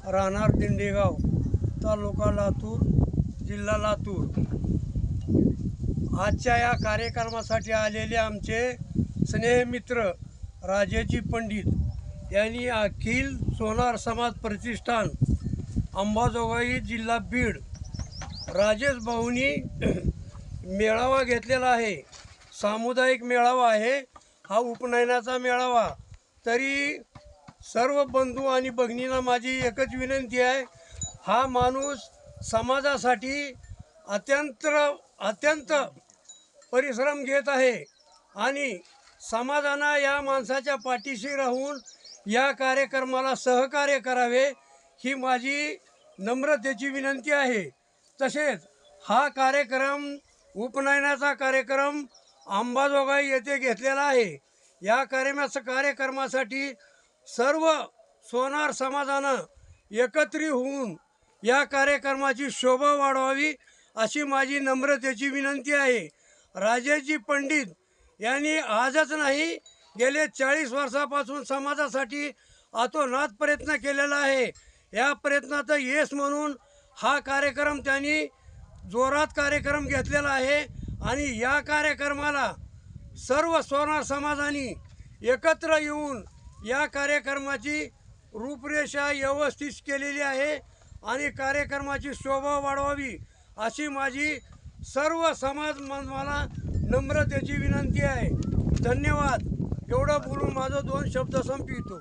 राहणार दिंडेगाव, तालुका लातूर, जिल्हा लातूर। आजच्या या कार्यक्रमासाठी आलेले आमचे स्नेहमित्र राजेजी पंडित यांनी अखिल सोनार समाज प्रतिष्ठान अंबाजोगाई जिल्हा बीड राजेश भाऊनी मेळावा घेतलेला आहे। सामुदायिक मेळावा आहे हा, उपनयनाचा मेळावा। तरी सर्व बंधू आणि भगिनींना माझी एकच विनंती आहे, हा माणूस समाजासाठी अत्यंत परिश्रम घेत आहे आणि समाजानं या माणसाच्या पाठीशी राहून या कार्यक्रमाला सहकार्य करावे ही माझी नम्रतेची विनंती आहे। तसेच हा कार्यक्रम उपनयनाचा कार्यक्रम अंबाजोगाई येथे घेतलेला आहे। या कार्यक्रमासाठी सर्व सोनार समाजानं एकत्रित होऊन या कार्यक्रमाची शोभा वाढवावी अशी माझी नम्रतेची विनंती आहे। राजेशजी पंडित यांनी आजच नाही, गेले 40 वर्षापासून समाजासाठी अतोनात प्रयत्न केलेला आहे। या प्रयत्नाचं यश म्हणून हा कार्यक्रम त्यांनी जोरात कार्यक्रम घेतलेला आहे आणि या कार्यक्रमाला सर्व सोनार समाजाने एकत्र येऊन या कार्यक्रमाची रूपरेषा व्यवस्थित केलेली आहे आणि कार्यक्रमाची शोभा वाढवावी अशी माझी सर्व समाज मला नम्रतेची विनंती आहे। धन्यवाद। एवढं बोलून माझं 2 शब्द संपवितो।